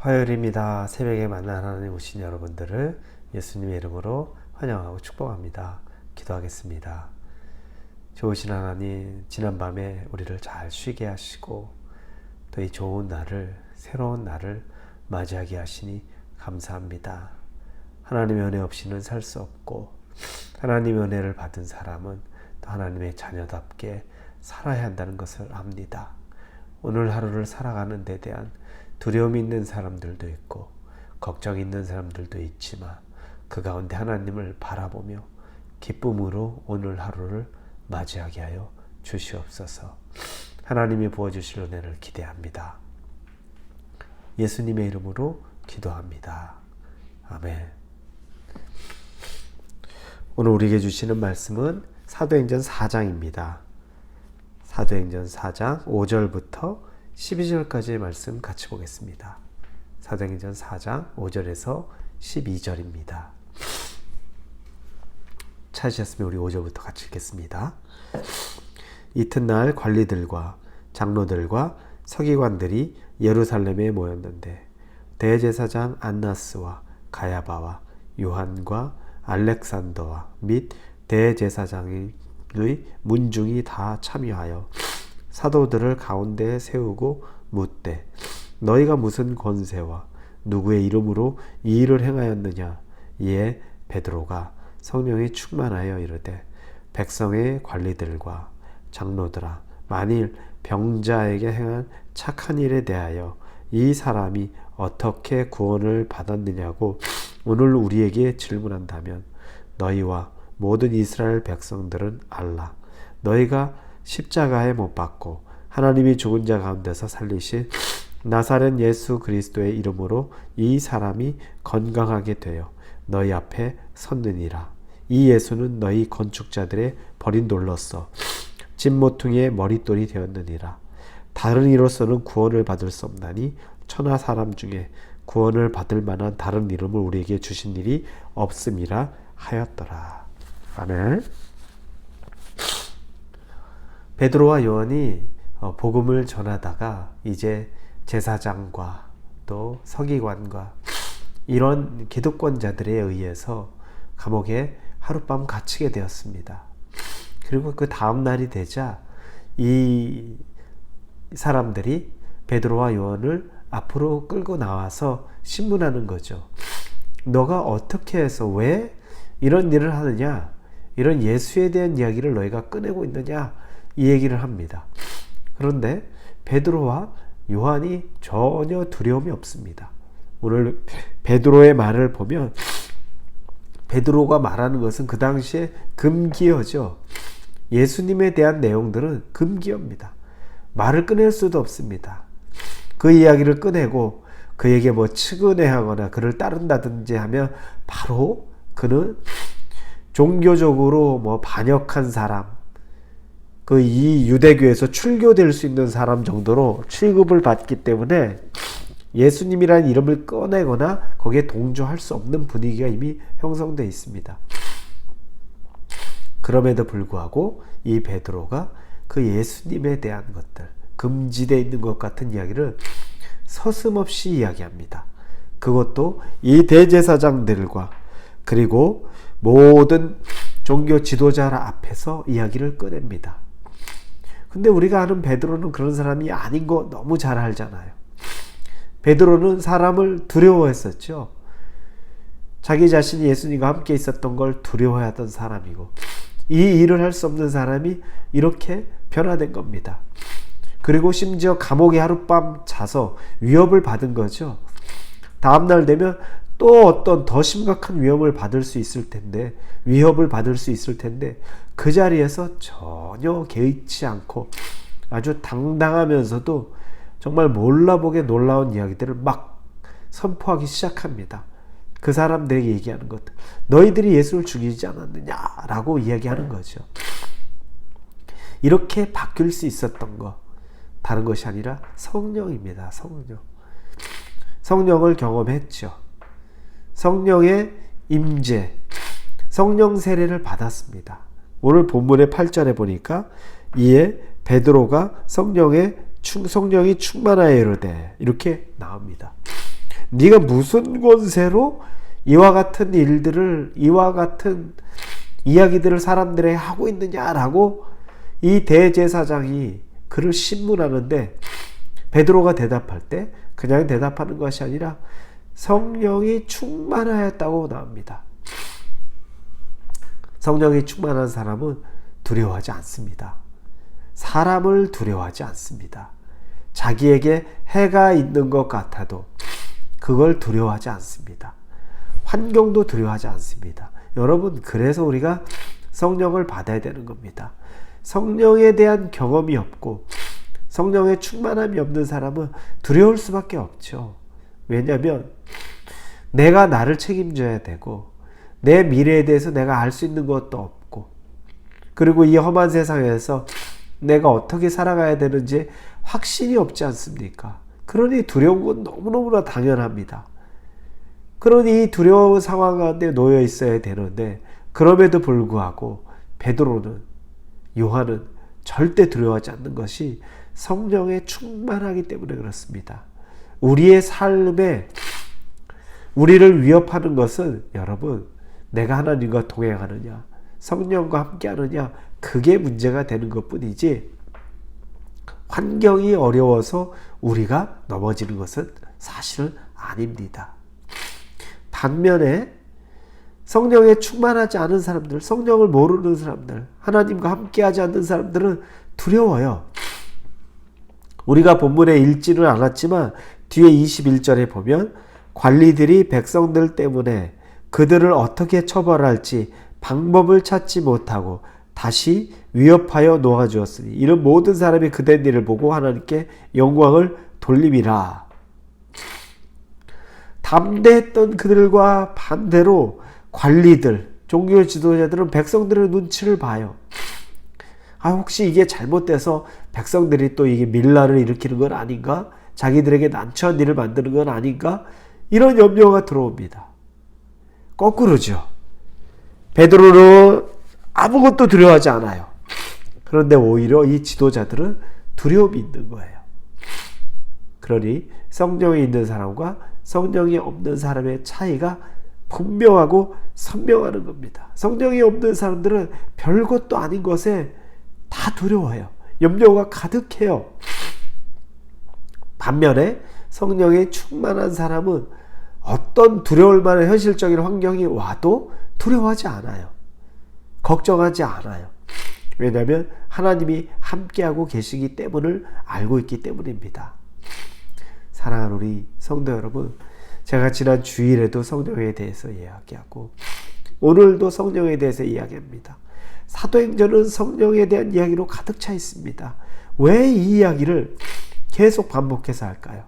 화요일입니다. 새벽에 만나 하나님 오신 여러분들을 예수님의 이름으로 환영하고 축복합니다. 기도하겠습니다. 좋으신 하나님, 지난밤에 우리를 잘 쉬게 하시고 또 이 좋은 날을, 새로운 날을 맞이하게 하시니 감사합니다. 하나님의 은혜 없이는 살 수 없고 하나님의 은혜를 받은 사람은 또 하나님의 자녀답게 살아야 한다는 것을 압니다. 오늘 하루를 살아가는 데 대한 두려움이 있는 사람들도 있고 걱정이 있는 사람들도 있지만 그 가운데 하나님을 바라보며 기쁨으로 오늘 하루를 맞이하게 하여 주시옵소서. 하나님이 부어주실 은혜를 기대합니다. 예수님의 이름으로 기도합니다. 아멘. 오늘 우리에게 주시는 말씀은 사도행전 4장입니다. 사도행전 4장 5절부터 12절까지의 말씀 같이 보겠습니다. 사도행전 4장 5절에서 12절입니다. 찾으셨으면 우리 5절부터 같이 읽겠습니다. 이튿날 관리들과 장로들과 서기관들이 예루살렘에 모였는데 대제사장 안나스와 가야바와 요한과 알렉산더와 및 대제사장의 문중이 다 참여하여 사도들을 가운데에 세우고 묻되 너희가 무슨 권세와 누구의 이름으로 이 일을 행하였느냐. 이에 베드로가 성령이 충만하여 이르되 백성의 관리들과 장로들아, 만일 병자에게 행한 착한 일에 대하여 이 사람이 어떻게 구원을 받았느냐고 오늘 우리에게 질문한다면 너희와 모든 이스라엘 백성들은 알라. 너희가 십자가에 못 박고 하나님이 죽은 자 가운데서 살리신 나사렛 예수 그리스도의 이름으로 이 사람이 건강하게 되어 너희 앞에 섰느니라. 이 예수는 너희 건축자들의 버린 돌로서 진모퉁이의 머릿돌이 되었느니라. 다른 이로서는 구원을 받을 수 없나니 천하 사람 중에 구원을 받을 만한 다른 이름을 우리에게 주신 일이 없음이라 하였더라. 아멘. 베드로와 요한이 복음을 전하다가 이제 제사장과 또 서기관과 이런 기득권자들에 의해서 감옥에 하룻밤 갇히게 되었습니다. 그리고 그 다음 날이 되자 이 사람들이 베드로와 요한을 앞으로 끌고 나와서 신문하는 거죠. 너가 어떻게 해서 왜 이런 일을 하느냐, 이런 예수에 대한 이야기를 너희가 꺼내고 있느냐, 이 얘기를 합니다. 그런데 베드로와 요한이 전혀 두려움이 없습니다. 오늘 베드로의 말을 보면 베드로가 말하는 것은 그 당시에 금기어죠. 예수님에 대한 내용들은 금기어입니다. 말을 꺼낼 수도 없습니다. 그 이야기를 꺼내고 그에게 뭐 측은해하거나 그를 따른다든지 하면 바로 그는 종교적으로 뭐 반역한 사람, 그 이 유대교에서 출교될 수 있는 사람 정도로 취급을 받기 때문에 예수님이라는 이름을 꺼내거나 거기에 동조할 수 없는 분위기가 이미 형성되어 있습니다. 그럼에도 불구하고 이 베드로가 그 예수님에 대한 것들, 금지되어 있는 것 같은 이야기를 서슴없이 이야기합니다. 그것도 이 대제사장들과 그리고 모든 종교 지도자 앞에서 이야기를 꺼냅니다. 근데 우리가 아는 베드로는 그런 사람이 아닌 거 너무 잘 알잖아요. 베드로는 사람을 두려워했었죠. 자기 자신이 예수님과 함께 있었던 걸 두려워하던 사람이고 이 일을 할 수 없는 사람이 이렇게 변화된 겁니다. 그리고 심지어 감옥에 하룻밤 자서 위협을 받은 거죠. 다음날 되면 또 어떤 더 심각한 위협을 받을 수 있을 텐데 그 자리에서 전혀 개의치 않고 아주 당당하면서도 정말 몰라보게 놀라운 이야기들을 막 선포하기 시작합니다. 그 사람들에게 얘기하는 것들, 너희들이 예수를 죽이지 않았느냐라고 이야기하는 거죠. 이렇게 바뀔 수 있었던 거 다른 것이 아니라 성령입니다. 성령을 경험했죠. 성령의 임재, 성령 세례를 받았습니다. 오늘 본문의 8절에 보니까 이에 베드로가 성령이 충만하여 이르되 이렇게 나옵니다. 네가 무슨 권세로 이와 같은 일들을, 이와 같은 이야기들을 사람들에게 하고 있느냐라고 이 대제사장이 그를 신문하는데, 베드로가 대답할 때 그냥 대답하는 것이 아니라 성령이 충만하였다고 나옵니다. 성령이 충만한 사람은 두려워하지 않습니다. 사람을 두려워하지 않습니다. 자기에게 해가 있는 것 같아도 그걸 두려워하지 않습니다. 환경도 두려워하지 않습니다. 여러분, 그래서 우리가 성령을 받아야 되는 겁니다. 성령에 대한 경험이 없고 성령의 충만함이 없는 사람은 두려울 수밖에 없죠. 왜냐하면 내가 나를 책임져야 되고 내 미래에 대해서 내가 알 수 있는 것도 없고, 그리고 이 험한 세상에서 내가 어떻게 살아가야 되는지 확신이 없지 않습니까? 그러니 두려운 건 너무너무나 당연합니다. 그러니 이 두려운 상황 가운데 놓여 있어야 되는데, 그럼에도 불구하고 베드로는, 요한은 절대 두려워하지 않는 것이 성령에 충만하기 때문에 그렇습니다. 우리의 삶에 우리를 위협하는 것은, 여러분, 내가 하나님과 동행하느냐, 성령과 함께하느냐, 그게 문제가 되는 것뿐이지, 환경이 어려워서 우리가 넘어지는 것은 사실은 아닙니다. 반면에 성령에 충만하지 않은 사람들, 성령을 모르는 사람들, 하나님과 함께하지 않는 사람들은 두려워요. 우리가 본문에 읽지는 않았지만 뒤에 21절에 보면 관리들이 백성들 때문에 그들을 어떻게 처벌할지 방법을 찾지 못하고 다시 위협하여 놓아주었으니 이런 모든 사람이 그된 일을 보고 하나님께 영광을 돌림이라. 담대했던 그들과 반대로 관리들, 종교 지도자들은 백성들의 눈치를 봐요. 혹시 이게 잘못돼서 백성들이 또 이게 밀라를 일으키는 건 아닌가? 자기들에게 난처한 일을 만드는 건 아닌가? 이런 염려가 들어옵니다. 거꾸로죠. 베드로는 아무것도 두려워하지 않아요. 그런데 오히려 이 지도자들은 두려움이 있는 거예요. 그러니 성령이 있는 사람과 성령이 없는 사람의 차이가 분명하고 선명하는 겁니다. 성령이 없는 사람들은 별것도 아닌 것에 다 두려워해요. 염려가 가득해요. 반면에 성령이 충만한 사람은 어떤 두려울 만한 현실적인 환경이 와도 두려워하지 않아요. 걱정하지 않아요. 왜냐하면 하나님이 함께하고 계시기 때문을 알고 있기 때문입니다. 사랑하는 우리 성도 여러분, 제가 지난 주일에도 성령에 대해서 이야기하고 오늘도 성령에 대해서 이야기합니다. 사도행전은 성령에 대한 이야기로 가득 차 있습니다. 왜 이 이야기를 계속 반복해서 할까요?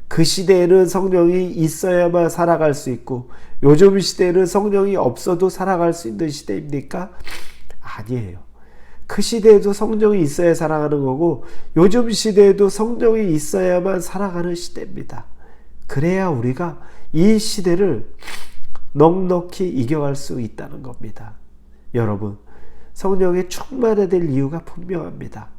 그 시대에는 성령이 있어야만 살아갈 수 있고 요즘 시대에는 성령이 없어도 살아갈 수 있는 시대입니까? 아니에요. 그 시대에도 성령이 있어야 살아가는 거고 요즘 시대에도 성령이 있어야만 살아가는 시대입니다. 그래야 우리가 이 시대를 넉넉히 이겨갈 수 있다는 겁니다. 여러분, 성령에 충만해야 될 이유가 분명합니다.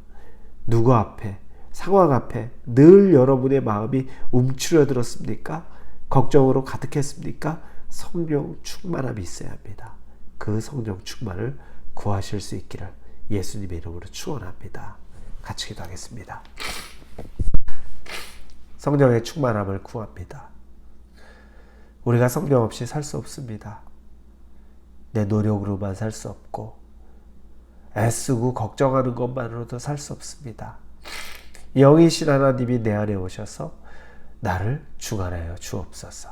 누구 앞에, 상황 앞에 늘 여러분의 마음이 움츠러들었습니까? 걱정으로 가득했습니까? 성령 충만함이 있어야 합니다. 그 성령 충만을 구하실 수 있기를 예수님의 이름으로 축원합니다. 같이 기도하겠습니다. 성령의 충만함을 구합니다. 우리가 성령 없이 살 수 없습니다. 내 노력으로만 살 수 없고 애쓰고 걱정하는 것만으로도 살 수 없습니다. 영이신 하나님이 내 안에 오셔서 나를 충만하여 주옵소서.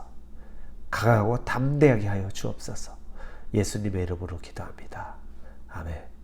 강하고 담대하게 하여 주옵소서. 예수님의 이름으로 기도합니다. 아멘.